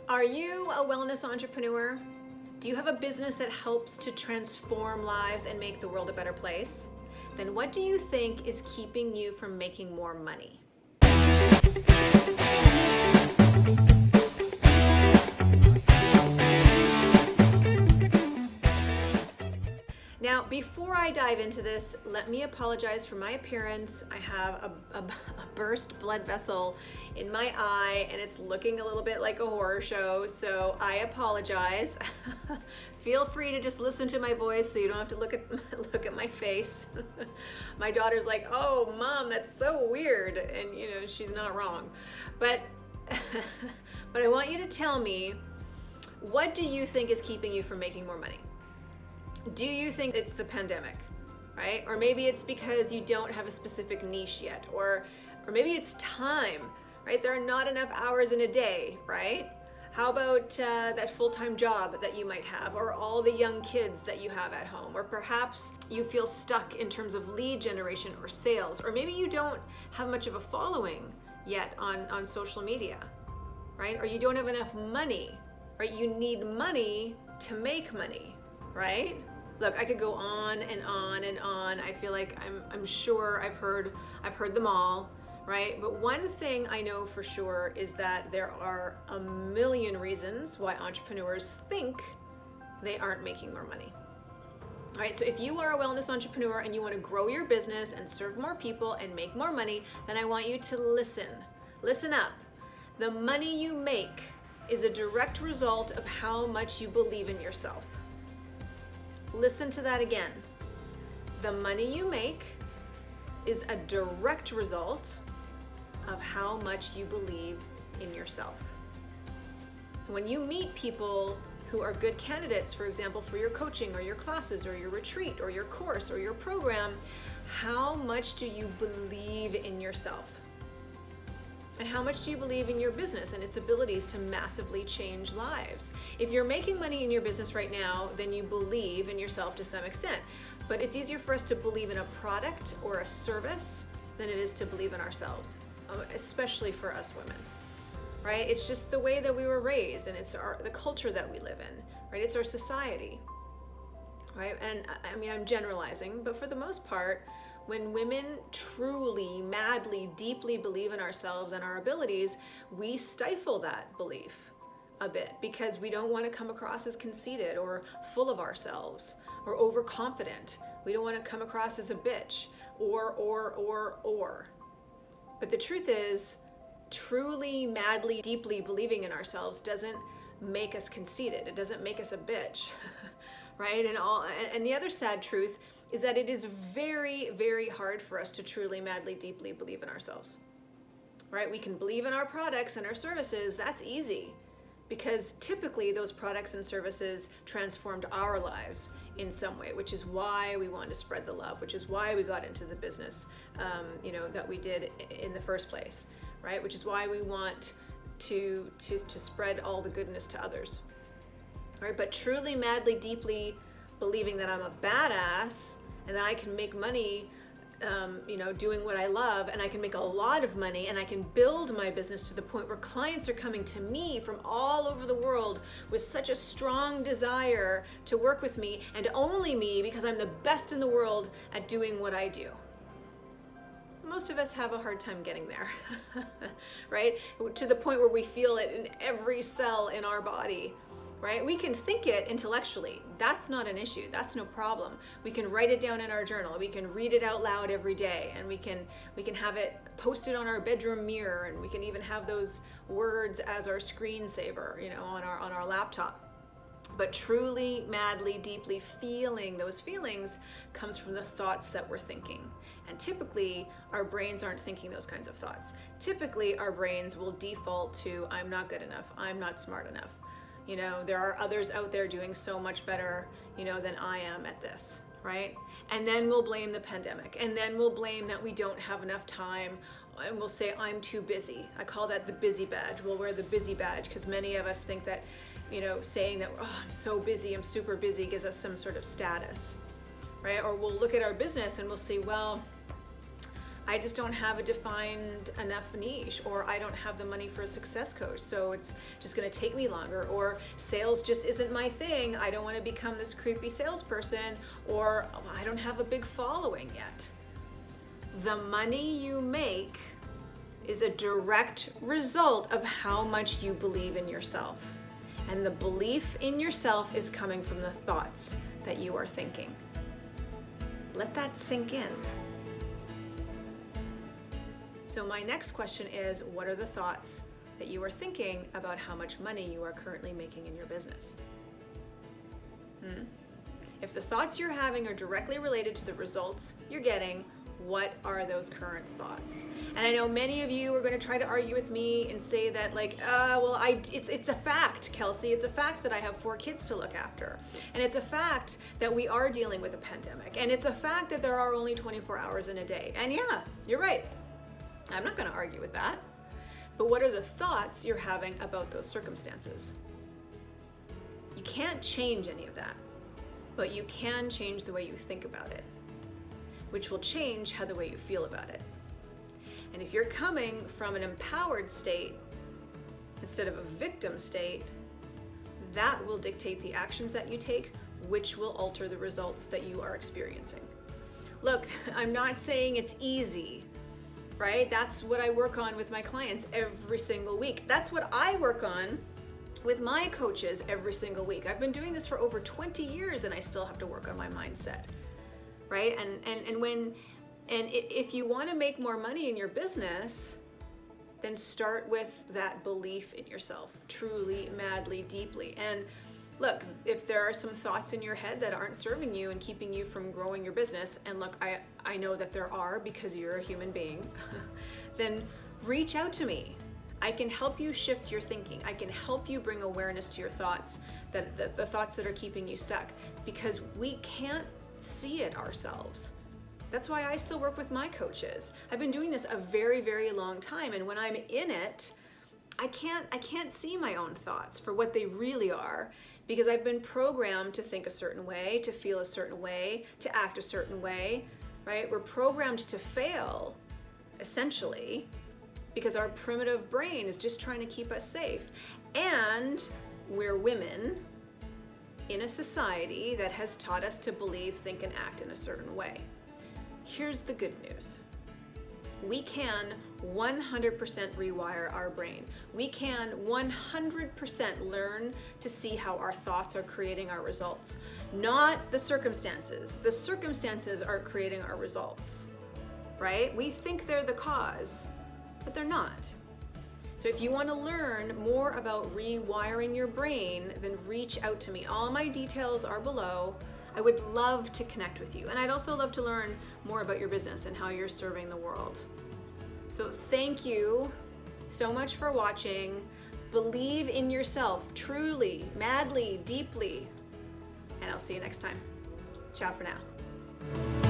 Are you a wellness entrepreneur? Do you have a business that helps to transform lives and make the world a better place? Then what do you think is keeping you from making more money? Now, before I dive into this, let me apologize for my appearance. I have a burst blood vessel in my eye and it's looking a little bit like a horror show, so I apologize. Feel free to just listen to my voice so you don't have to look at my face. My daughter's like, "Oh, Mom, that's so weird," and she's not wrong. But but I want you to tell me, what do you think is keeping you from making more money? Do you think it's the pandemic, right? Or maybe it's because you don't have a specific niche yet, or maybe it's time, right? There are not enough hours in a day, right? How about that full-time job that you might have, or all the young kids that you have at home, or perhaps you feel stuck in terms of lead generation or sales, or maybe you don't have much of a following yet on social media, right? Or you don't have enough money, right? You need money to make money, right? Look, I could go on and on and on. I feel like I'm sure I've heard them all, right? But one thing I know for sure is that there are a million reasons why entrepreneurs think they aren't making more money. All right, so if you are a wellness entrepreneur and you want to grow your business and serve more people and make more money, then I want you to listen. Listen up. The money you make is a direct result of how much you believe in yourself. Listen to that again. The money you make is a direct result of how much you believe in yourself. When you meet people who are good candidates, for example, for your coaching or your classes or your retreat or your course or your program, how much do you believe in yourself? And how much do you believe in your business and its abilities to massively change lives? If you're making money in your business right now, then you believe in yourself to some extent. But it's easier for us to believe in a product or a service than it is to believe in ourselves, especially for us women, right? It's just the way that we were raised, and it's the culture that we live in, right? It's our society, right? And I mean, I'm generalizing, but for the most part, when women truly, madly, deeply believe in ourselves and our abilities, we stifle that belief a bit because we don't want to come across as conceited or full of ourselves or overconfident. We don't want to come across as a bitch or. But the truth is, truly, madly, deeply believing in ourselves doesn't make us conceited. It doesn't make us a bitch, right? And the other sad truth is that it is very, very hard for us to truly, madly, deeply believe in ourselves, right? We can believe in our products and our services. That's easy because typically those products and services transformed our lives in some way, which is why we wanted to spread the love, which is why we got into the business, that we did in the first place, right? Which is why we want to spread all the goodness to others, right? But truly, madly, deeply believing that I'm a badass and that I can make money, doing what I love, and I can make a lot of money, and I can build my business to the point where clients are coming to me from all over the world with such a strong desire to work with me and only me because I'm the best in the world at doing what I do. Most of us have a hard time getting there, right? To the point where we feel it in every cell in our body. Right? We can think it intellectually. That's not an issue. That's no problem. We can write it down in our journal. We can read it out loud every day, and we can have it posted on our bedroom mirror, and we can even have those words as our screensaver, on our laptop. But truly, madly, deeply feeling those feelings comes from the thoughts that we're thinking. And typically, our brains aren't thinking those kinds of thoughts. Typically, our brains will default to, I'm not good enough, I'm not smart enough. There are others out there doing so much better, than I am at this, right? And then we'll blame the pandemic. And then we'll blame that we don't have enough time. And we'll say, I'm too busy. I call that the busy badge. We'll wear the busy badge because many of us think that, saying that, oh, I'm so busy, I'm super busy gives us some sort of status, right? Or we'll look at our business and we'll say, well, I just don't have a defined enough niche, or I don't have the money for a success coach, so it's just going to take me longer, or sales just isn't my thing. I don't want to become this creepy salesperson, or I don't have a big following yet. The money you make is a direct result of how much you believe in yourself. And the belief in yourself is coming from the thoughts that you are thinking. Let that sink in. So my next question is, what are the thoughts that you are thinking about how much money you are currently making in your business? If the thoughts you're having are directly related to the results you're getting, what are those current thoughts? And I know many of you are going to try to argue with me and say that it's a fact, Kelsey. It's a fact that I have 4 kids to look after. And it's a fact that we are dealing with a pandemic. And it's a fact that there are only 24 hours in a day. And yeah, you're right. I'm not going to argue with that. But what are the thoughts you're having about those circumstances? You can't change any of that, but you can change the way you think about it, which will change how the way you feel about it. And if you're coming from an empowered state instead of a victim state, that will dictate the actions that you take, which will alter the results that you are experiencing. Look, I'm not saying it's easy, right? That's what I work on with my clients every single week. That's what I work on with my coaches every single week. I've been doing this for over 20 years and I still have to work on my mindset, right? And if you want to make more money in your business, then start with that belief in yourself, truly, madly, deeply. And look, if there are some thoughts in your head that aren't serving you and keeping you from growing your business, and look, I know that there are because you're a human being, then reach out to me. I can help you shift your thinking. I can help you bring awareness to your thoughts, the thoughts that are keeping you stuck, because we can't see it ourselves. That's why I still work with my coaches. I've been doing this a very, very long time, and when I'm in it, I can't see my own thoughts for what they really are, because I've been programmed to think a certain way, to feel a certain way, to act a certain way, right? We're programmed to fail, essentially, because our primitive brain is just trying to keep us safe. And we're women in a society that has taught us to believe, think, and act in a certain way. Here's the good news. We can 100% rewire our brain. We can 100% learn to see how our thoughts are creating our results, not the circumstances. The circumstances are creating our results, right? We think they're the cause, but they're not. So if you want to learn more about rewiring your brain, then reach out to me. All my details are below. I would love to connect with you. And I'd also love to learn more about your business and how you're serving the world. So thank you so much for watching. Believe in yourself, truly, madly, deeply. And I'll see you next time. Ciao for now.